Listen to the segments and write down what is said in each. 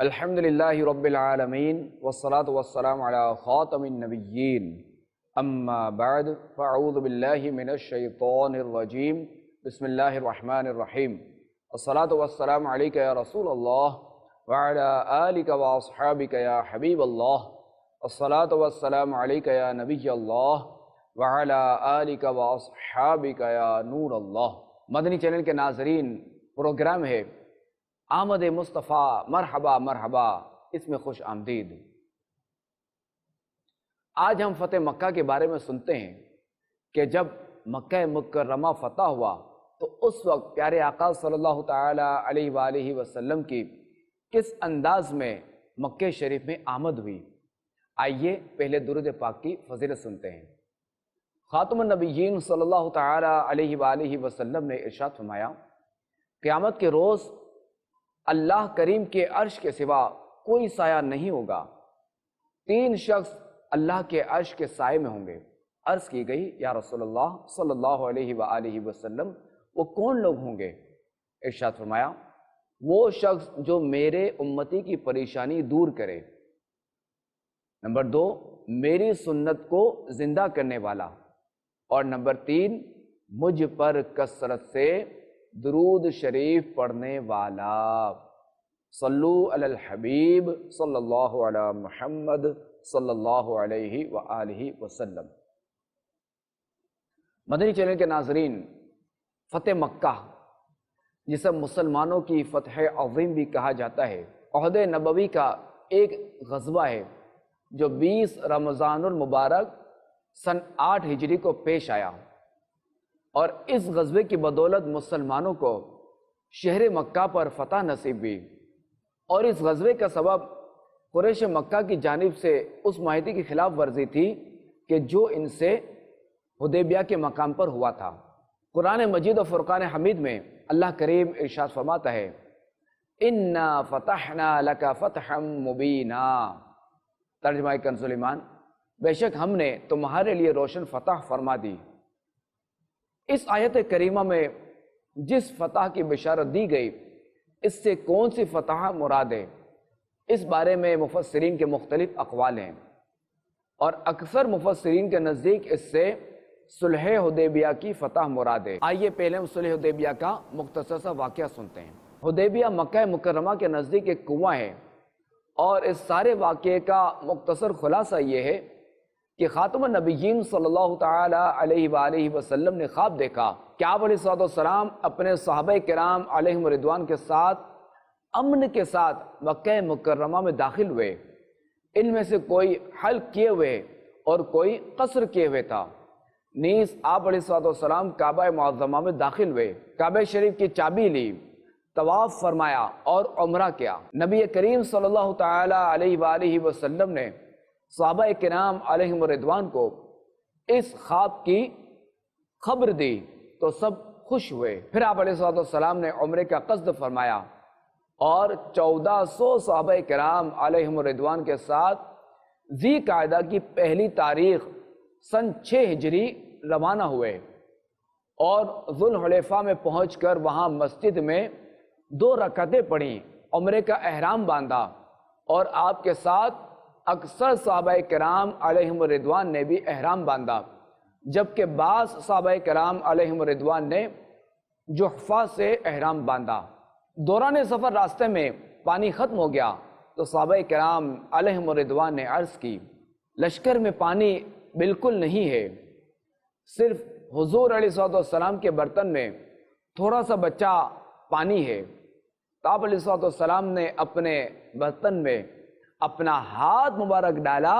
الحمد للہ رب العالمین والصلاة والسلام علی خاتم النبیین اما بعد فاعوذ باللہ من الشیطان الرجیم بسم اللہ الرحمن الرحیم الصلاة والسلام علیک یا رسول اللہ وعلی آلک واصحابک یا حبیب اللہ الصلاة والسلام علیک یا نبی اللہ وعلی آلک واصحابک یا نور اللہ۔ مدنی چینل کے ناظرین، پروگرام ہے آمد مصطفیٰ مرحبا مرحبا، اس میں خوش آمدید۔ آج ہم فتح مکہ کے بارے میں سنتے ہیں کہ جب مکہ مکرمہ فتح ہوا تو اس وقت پیارے آقا صلی اللہ تعالی علیہ وآلہ وسلم کی کس انداز میں مکہ شریف میں آمد ہوئی۔ آئیے پہلے درود پاک کی فضیلت سنتے ہیں۔ خاتم النبیین صلی اللہ تعالی علیہ وآلہ وسلم نے ارشاد فرمایا، قیامت کے روز اللہ کریم کے عرش کے سوا کوئی سایہ نہیں ہوگا۔ تین شخص اللہ کے عرش کے سائے میں ہوں گے۔ عرض کی گئی، یا رسول اللہ صلی اللہ علیہ وآلہ وسلم وہ کون لوگ ہوں گے؟ ارشاد فرمایا، وہ شخص جو میرے امتی کی پریشانی دور کرے، نمبر 2 میری سنت کو زندہ کرنے والا، اور نمبر 3 مجھ پر کثرت سے درود شریف پڑھنے والا۔ صلو علی الحبیب صلی اللہ علی محمد صلی اللہ علیہ وآلہ وسلم۔ مدنی چینل کے ناظرین، فتح مکہ جسے مسلمانوں کی فتح عظیم بھی کہا جاتا ہے، عہد نبوی کا ایک غزوہ ہے جو 20 رمضان المبارک سن 8 ہجری کو پیش آیا، اور اس غزوے کی بدولت مسلمانوں کو شہر مکہ پر فتح نصیب ہوئی، اور اس غزوے کا سبب قریش مکہ کی جانب سے اس معاہدے کی خلاف ورزی تھی کہ جو ان سے حدیبیہ کے مقام پر ہوا تھا۔ قرآن مجید و فرقان حمید میں اللہ کریم ارشاد فرماتا ہے، اِنَّا فَتَحْنَا لَكَ فَتْحًا مُبِينًا، ترجمہ کنز ایمان، بے شک ہم نے تمہارے لیے روشن فتح فرما دی۔ اس آیت کریمہ میں جس فتح کی بشارت دی گئی، اس سے کون سی فتح مراد ہے؟ اس بارے میں مفسرین کے مختلف اقوال ہیں، اور اکثر مفسرین کے نزدیک اس سے صلح حدیبیہ کی فتح مراد ہے۔ آئیے پہلے ہم صلح حدیبیہ کا مختصر سا واقعہ سنتے ہیں۔ حدیبیہ مکہ مکرمہ کے نزدیک ایک کنواں ہے، اور اس سارے واقعے کا مختصر خلاصہ یہ ہے کہ خاتم النبیین صلی اللہ تعالی علیہ وآلہ وسلم نے خواب دیکھا کہ آپ علیہ السلام اپنے صحابہ کرام علیہم رضوان کے ساتھ امن کے ساتھ مکہ مکرمہ میں داخل ہوئے۔ ان میں سے کوئی حلق کیے ہوئے اور کوئی قصر کیے ہوئے تھا۔ نیز آپ علیہ السلام کعبہ معظمہ میں داخل ہوئے، کعبہ شریف کی چابی لی، طواف فرمایا اور عمرہ کیا۔ نبی کریم صلی اللہ تعالی علیہ وآلہ وسلم نے صحابہ کرام علیہم رضوان کو اس خواب کی خبر دی تو سب خوش ہوئے۔ پھر آپ علیہ السلام نے عمرے کا قصد فرمایا، اور 1400 صحابہ کرام علیہم رضوان کے ساتھ ذی قعدہ کی پہلی تاریخ سن 6 ہجری روانہ ہوئے، اور ذوالحلیفہ میں پہنچ کر وہاں مسجد میں 2 رکعتیں پڑھیں، عمرے کا احرام باندھا، اور آپ کے ساتھ اکثر صحابہ کرام علیہم رضوان نے بھی احرام باندھا، جبکہ بعض صحابہ کرام علیہم رضوان نے جحفہ سے احرام باندھا۔ دوران سفر راستے میں پانی ختم ہو گیا تو صحابہ کرام علیہم رضوان نے عرض کی، لشکر میں پانی بالکل نہیں ہے، صرف حضور علیہ السلام کے برتن میں تھوڑا سا بچہ پانی ہے۔ تو آپ علیہ السلام نے اپنے برتن میں اپنا ہاتھ مبارک ڈالا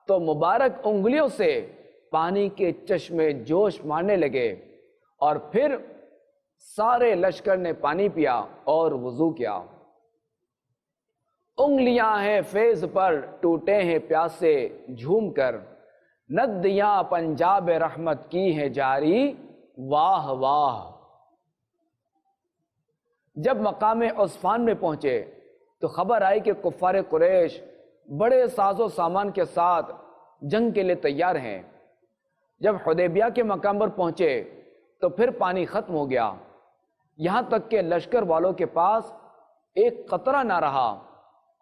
تو مبارک انگلیوں سے پانی کے چشمے جوش مارنے لگے، اور پھر سارے لشکر نے پانی پیا اور وضو کیا۔ انگلیاں ہیں فیض پر ٹوٹے ہیں پیاسے جھوم کر، ندیاں پنجاب رحمت کی ہیں جاری، واہ واہ۔ جب مقام عصفان میں پہنچے تو خبر آئی کہ کفار قریش بڑے ساز و سامان کے ساتھ جنگ کے لیے تیار ہیں۔ جب حدیبیہ کے مقام پر پہنچے تو پھر پانی ختم ہو گیا، یہاں تک کہ لشکر والوں کے پاس ایک قطرہ نہ رہا،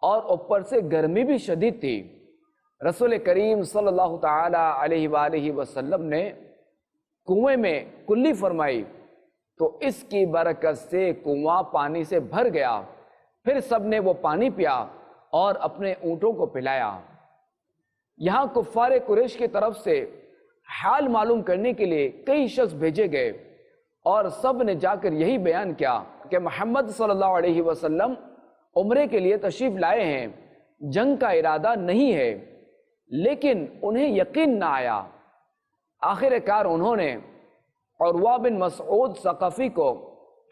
اور اوپر سے گرمی بھی شدید تھی۔ رسول کریم صلی اللہ تعالی علیہ وآلہ وسلم نے کنویں میں کلی فرمائی تو اس کی برکت سے کنواں پانی سے بھر گیا۔ پھر سب نے وہ پانی پیا اور اپنے اونٹوں کو پلایا۔ یہاں کفار قریش کی طرف سے حال معلوم کرنے کے لیے کئی شخص بھیجے گئے اور سب نے جا کر یہی بیان کیا کہ محمد صلی اللہ علیہ وسلم عمرے کے لیے تشریف لائے ہیں، جنگ کا ارادہ نہیں ہے، لیکن انہیں یقین نہ آیا۔ آخر کار انہوں نے عروہ بن مسعود ثقفی کو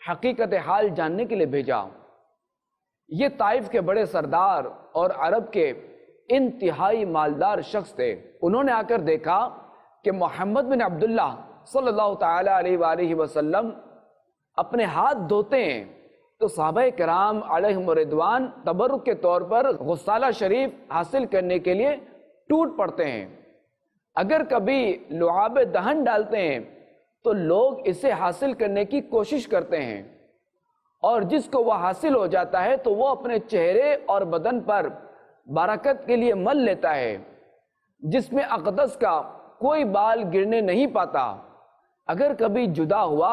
حقیقت حال جاننے کے لیے بھیجا۔ یہ طائف کے بڑے سردار اور عرب کے انتہائی مالدار شخص تھے۔ انہوں نے آ کر دیکھا کہ محمد بن عبداللہ صلی اللہ تعالی علیہ وآلہ وسلم اپنے ہاتھ دھوتے ہیں تو صحابہ کرام علیہم رضوان تبرک کے طور پر غسالہ شریف حاصل کرنے کے لیے ٹوٹ پڑتے ہیں۔ اگر کبھی لعاب دہن ڈالتے ہیں تو لوگ اسے حاصل کرنے کی کوشش کرتے ہیں، اور جس کو وہ حاصل ہو جاتا ہے تو وہ اپنے چہرے اور بدن پر برکت کے لیے مل لیتا ہے، جس میں اقدس کا کوئی بال گرنے نہیں پاتا۔ اگر کبھی جدا ہوا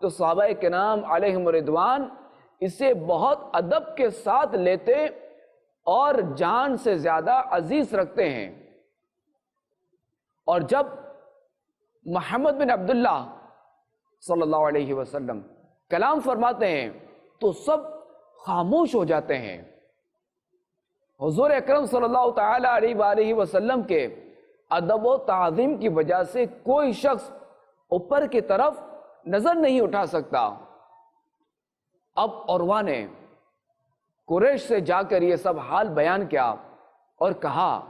تو صحابہ کرام علیہم رضوان اسے بہت ادب کے ساتھ لیتے اور جان سے زیادہ عزیز رکھتے ہیں۔ اور جب محمد بن عبداللہ صلی اللہ علیہ وسلم کلام فرماتے ہیں تو سب خاموش ہو جاتے ہیں۔ حضور اکرم صلی اللہ تعالی علیہ وآلہ وسلم کے ادب و تعظیم کی وجہ سے کوئی شخص اوپر کی طرف نظر نہیں اٹھا سکتا۔ اب عروہ نے قریش سے جا کر یہ سب حال بیان کیا اور کہا،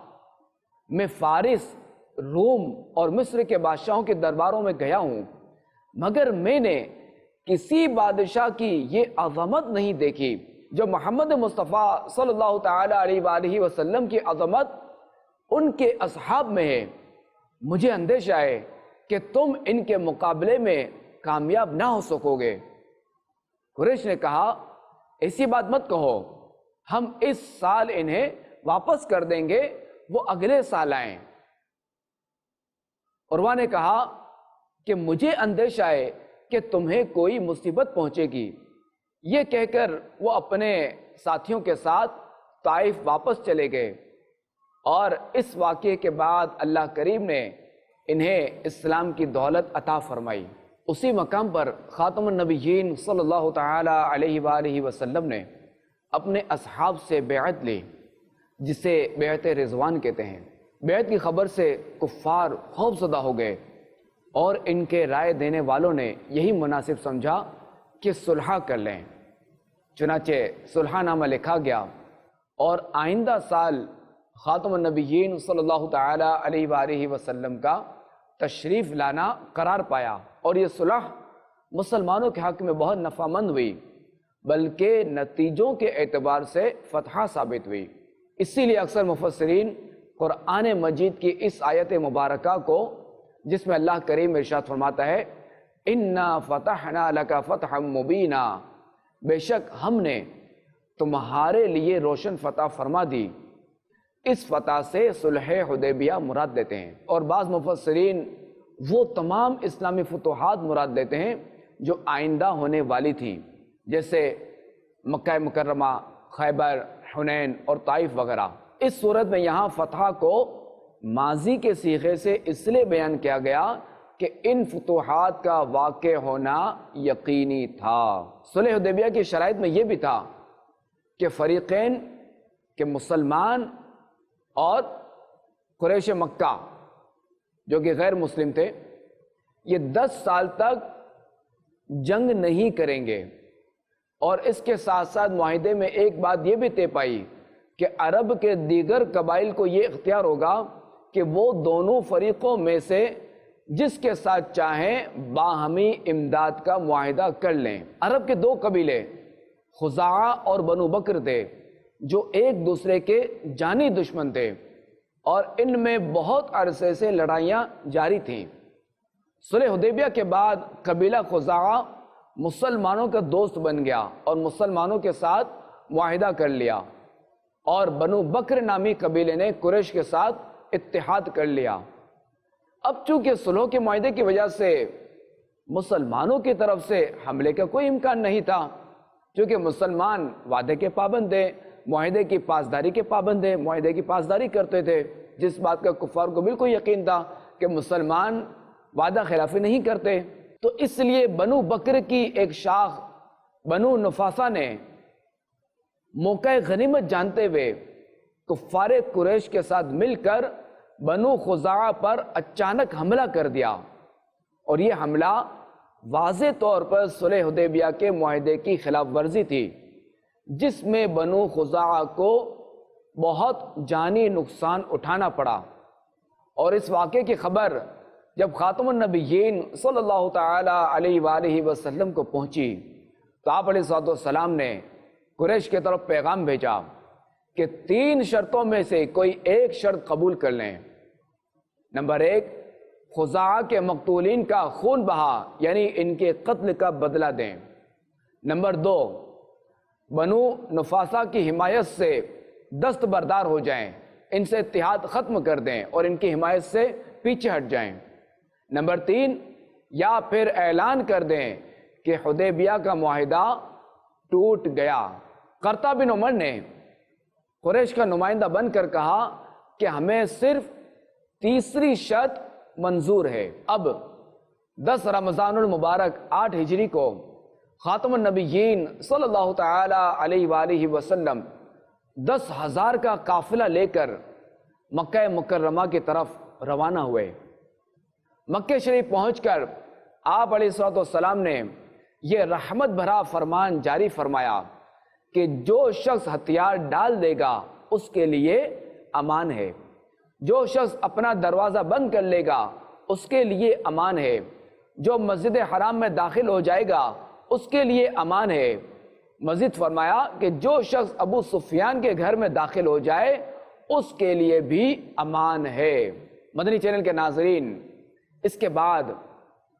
میں فارس، روم اور مصر کے بادشاہوں کے درباروں میں گیا ہوں، مگر میں نے کسی بادشاہ کی یہ عظمت نہیں دیکھی جو محمد مصطفیٰ صلی اللہ تعالی علیہ وآلہ وسلم کی عظمت ان کے اصحاب میں ہے۔ مجھے اندیشہ ہے کہ تم ان کے مقابلے میں کامیاب نہ ہو سکو گے۔ قریش نے کہا، ایسی بات مت کہو، ہم اس سال انہیں واپس کر دیں گے، وہ اگلے سال آئیں۔ عروہ نے کہا کہ مجھے اندیشہ ہے کہ تمہیں کوئی مصیبت پہنچے گی۔ یہ کہہ کر وہ اپنے ساتھیوں کے ساتھ طائف واپس چلے گئے، اور اس واقعے کے بعد اللہ کریم نے انہیں اسلام کی دولت عطا فرمائی۔ اسی مقام پر خاتم النبیین صلی اللہ تعالی علیہ وآلہ وسلم نے اپنے اصحاب سے بیعت لی، جسے بیعت رضوان کہتے ہیں۔ بیعت کی خبر سے کفار خوف زدہ ہو گئے، اور ان کے رائے دینے والوں نے یہی مناسب سمجھا کہ صلح کر لیں۔ چنانچہ صلح نامہ لکھا گیا، اور آئندہ سال خاتم النبیین صلی اللہ تعالی علیہ وآلہ وسلم کا تشریف لانا قرار پایا، اور یہ صلح مسلمانوں کے حق میں بہت نفع مند ہوئی، بلکہ نتیجوں کے اعتبار سے فتح ثابت ہوئی۔ اسی لیے اکثر مفسرین قرآن مجید کی اس آیت مبارکہ کو، جس میں اللہ کریم ارشاد فرماتا ہے اِنَّا فَتَحْنَا لَكَ فَتْحًا مُبِينًا، بے شک ہم نے تمہارے لیے روشن فتح فرما دی، اس فتح سے صلح حدیبیہ مراد لیتے ہیں۔ اور بعض مفسرین وہ تمام اسلامی فتوحات مراد لیتے ہیں جو آئندہ ہونے والی تھیں، جیسے مکہ مکرمہ، خیبر، حنین اور طائف وغیرہ۔ اس صورت میں یہاں فتح کو ماضی کے صیغے سے اس لیے بیان کیا گیا کہ ان فتوحات کا واقع ہونا یقینی تھا۔ صلح حدیبیہ کی شرائط میں یہ بھی تھا کہ فریقین کے مسلمان اور قریش مکہ جو کہ غیر مسلم تھے، یہ 10 سال تک جنگ نہیں کریں گے، اور اس کے ساتھ ساتھ معاہدے میں ایک بات یہ بھی طے پائی کہ عرب کے دیگر قبائل کو یہ اختیار ہوگا کہ وہ دونوں فریقوں میں سے جس کے ساتھ چاہیں باہمی امداد کا معاہدہ کر لیں۔ عرب کے 2 قبیلے خزاعہ اور بنو بکر تھے جو ایک دوسرے کے جانی دشمن تھے، اور ان میں بہت عرصے سے لڑائیاں جاری تھیں۔ صلح حدیبیہ کے بعد قبیلہ خزاعہ مسلمانوں کا دوست بن گیا اور مسلمانوں کے ساتھ معاہدہ کر لیا، اور بنو بکر نامی قبیلے نے قریش کے ساتھ اتحاد کر لیا۔ اب چونکہ صلح کے معاہدے کی وجہ سے مسلمانوں کی طرف سے حملے کا کوئی امکان نہیں تھا، چونکہ مسلمان وعدے کے پابند تھے، معاہدے کی پاسداری کے پابند تھے، معاہدے کی پاسداری کرتے تھے، جس بات کا کفار کو بالکل یقین تھا کہ مسلمان وعدہ خلافی نہیں کرتے۔ تو اس لیے بنو بکر کی ایک شاخ بنو نفاسہ نے موقع غنیمت جانتے ہوئے کفار قریش کے ساتھ مل کر بنو خزاعہ پر اچانک حملہ کر دیا، اور یہ حملہ واضح طور پر صلح حدیبیہ کے معاہدے کی خلاف ورزی تھی، جس میں بنو خزاعہ کو بہت جانی نقصان اٹھانا پڑا۔ اور اس واقعے کی خبر جب خاتم النبیین صلی اللہ تعالی علیہ وآلہ وسلم کو پہنچی تو آپ علیہ السلام نے قریش کی طرف پیغام بھیجا کہ 3 شرطوں میں سے کوئی ایک شرط قبول کر لیں۔ نمبر 1، خزاعہ کے مقتولین کا خون بہا، یعنی ان کے قتل کا بدلہ دیں۔ نمبر 2، بنو نفاسہ کی حمایت سے دستبردار ہو جائیں، ان سے اتحاد ختم کر دیں اور ان کی حمایت سے پیچھے ہٹ جائیں۔ نمبر 3، یا پھر اعلان کر دیں کہ حدیبیہ کا معاہدہ ٹوٹ گیا۔ قرطہ بن عمر نے قریش کا نمائندہ بن کر کہا کہ ہمیں صرف تیسری شرط منظور ہے۔ اب 10 رمضان المبارک 8 ہجری کو خاتم النبیین صلی اللہ تعالی علیہ وآلہ وسلم 10,000 کا قافلہ لے کر مکہ مکرمہ کی طرف روانہ ہوئے۔ مکہ شریف پہنچ کر آپ علیہ السلام نے یہ رحمت بھرا فرمان جاری فرمایا کہ جو شخص ہتھیار ڈال دے گا اس کے لیے امان ہے، جو شخص اپنا دروازہ بند کر لے گا اس کے لیے امان ہے، جو مسجد حرام میں داخل ہو جائے گا اس کے لیے امان ہے۔ مزید فرمایا کہ جو شخص ابو سفیان کے گھر میں داخل ہو جائے اس کے لیے بھی امان ہے۔ مدنی چینل کے ناظرین، اس کے بعد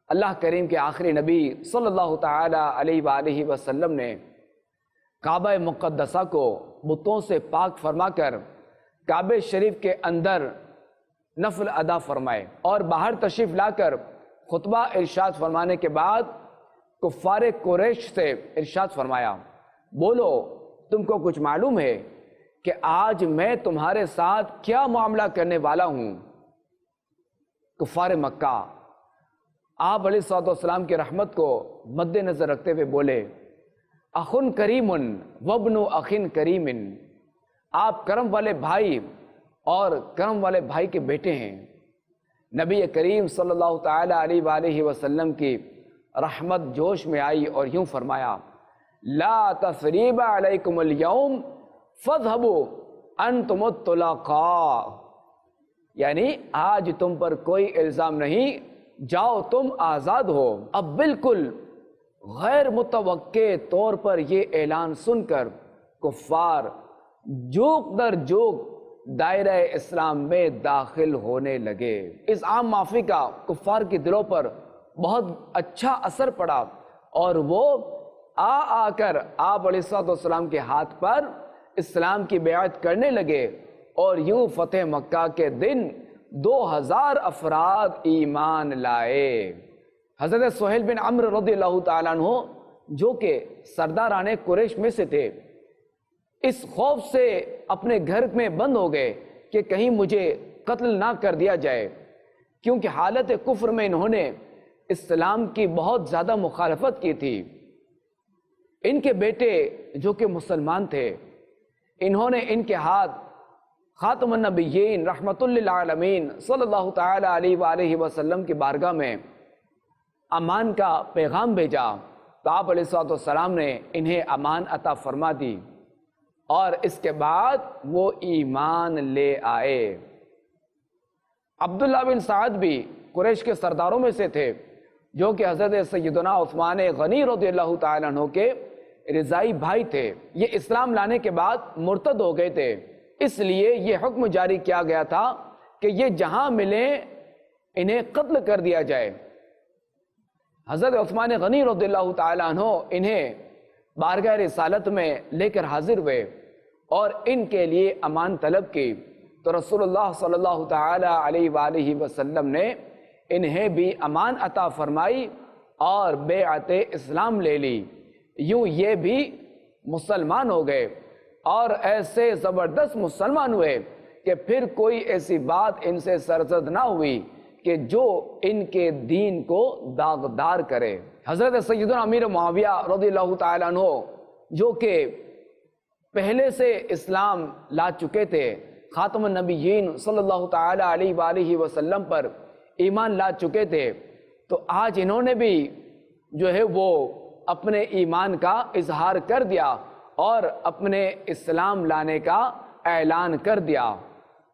اللہ کریم کے آخری نبی صلی اللہ تعالی علیہ وآلہ وسلم نے کعبہ مقدسہ کو بتوں سے پاک فرما کر کعبہ شریف کے اندر نفل ادا فرمائے، اور باہر تشریف لا کر خطبہ ارشاد فرمانے کے بعد کفار قریش سے ارشاد فرمایا، بولو تم کو کچھ معلوم ہے کہ آج میں تمہارے ساتھ کیا معاملہ کرنے والا ہوں؟ کفار مکہ آپ علیہ السلام کی رحمت کو مد نظر رکھتے ہوئے بولے، اخن کریم وابن اخن کریم، آپ کرم والے بھائی اور کرم والے بھائی کے بیٹے ہیں۔ نبی کریم صلی اللہ تعالی علیہ وآلہ وسلم کی رحمت جوش میں آئی اور یوں فرمایا، لا تثریب علیکم اليوم فاذهبوا انتم الطلقاء، یعنی آج تم پر کوئی الزام نہیں، جاؤ تم آزاد ہو۔ اب بالکل غیر متوقع طور پر یہ اعلان سن کر کفار جوک در جوک دائرہ اسلام میں داخل ہونے لگے۔ اس عام معافی کا کفار کی دلوں پر بہت اچھا اثر پڑا، اور وہ آ کر آپ علیہ السلام کے ہاتھ پر اسلام کی بیعت کرنے لگے، اور یوں فتح مکہ کے دن 2000 افراد ایمان لائے۔ حضرت سہیل بن عمرو رضی اللہ تعالیٰ عنہ جو کہ سرداران قریش میں سے تھے، اس خوف سے اپنے گھر میں بند ہو گئے کہ کہیں مجھے قتل نہ کر دیا جائے، کیونکہ حالت کفر میں انہوں نے اسلام کی بہت زیادہ مخالفت کی تھی۔ ان کے بیٹے جو کہ مسلمان تھے، انہوں نے ان کے ہاتھ خاتم النبیین رحمت للعالمین صلی اللہ تعالی علیہ وآلہ وسلم کی بارگاہ میں امان کا پیغام بھیجا، تو آپ علیہ السلام نے انہیں امان عطا فرما دی، اور اس کے بعد وہ ایمان لے آئے۔ عبداللہ بن سعد بھی قریش کے سرداروں میں سے تھے، جو کہ حضرت سیدنا عثمان غنی رضی اللہ تعالیٰ عنہ کے رضائی بھائی تھے۔ یہ اسلام لانے کے بعد مرتد ہو گئے تھے، اس لیے یہ حکم جاری کیا گیا تھا کہ یہ جہاں ملیں انہیں قتل کر دیا جائے۔ حضرت عثمان غنی رضی اللہ تعالیٰ عنہ انہیں بارگاہ رسالت میں لے کر حاضر ہوئے، اور ان کے لیے امان طلب کی، تو رسول اللہ صلی اللہ تعالی علیہ وآلہ وسلم نے انہیں بھی امان عطا فرمائی اور بیعت اسلام لے لی۔ یوں یہ بھی مسلمان ہو گئے اور ایسے زبردست مسلمان ہوئے کہ پھر کوئی ایسی بات ان سے سرزد نہ ہوئی کہ جو ان کے دین کو داغدار کرے۔ حضرت سیدنا امیر معاویہ رضی اللہ تعالیٰ عنہ جو کہ پہلے سے اسلام لا چکے تھے، خاتم النبیین صلی اللہ تعالیٰ علیہ وآلہ وسلم پر ایمان لا چکے تھے، تو آج انہوں نے بھی جو ہے وہ اپنے ایمان کا اظہار کر دیا اور اپنے اسلام لانے کا اعلان کر دیا،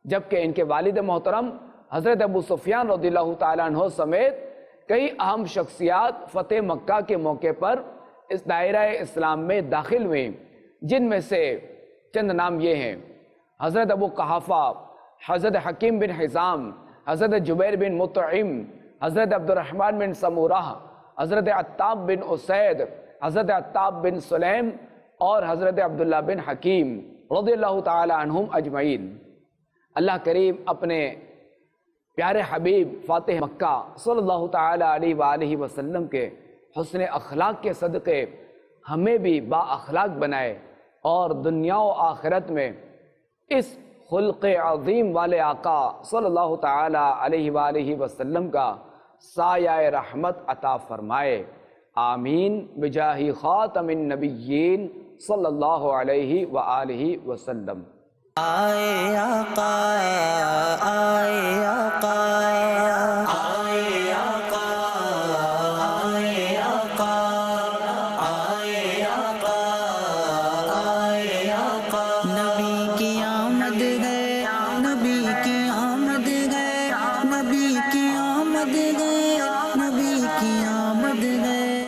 جبکہ ان کے والد محترم حضرت ابو سفیان رضی اللہ تعالیٰ عنہ سمیت کئی اہم شخصیات فتح مکہ کے موقع پر اس دائرہ اسلام میں داخل ہوئیں، جن میں سے چند نام یہ ہیں: حضرت ابو قحافہ، حضرت حکیم بن حزام، حضرت جبیر بن مطعم، حضرت عبد الرحمن بن سمورہ، حضرت عتاب بن اسید، حضرت عتاب بن سلیم اور حضرت عبداللہ بن حکیم رضی اللہ تعالی عنہم اجمعین۔ اللہ کریم اپنے پیارے حبیب فاتح مکہ صلی اللہ تعالی علیہ وآلہ وسلم کے حسن اخلاق کے صدقے ہمیں بھی با اخلاق بنائے اور دنیا و آخرت میں اس خلق عظیم والے آقا صلی اللہ تعالی علیہ وآلہ وسلم کا سایہ رحمت عطا فرمائے، آمین بجاہ خاتم النبیین صلی اللہ علیہ وآلہ وسلم۔ آئے آقا، آئے آقا۔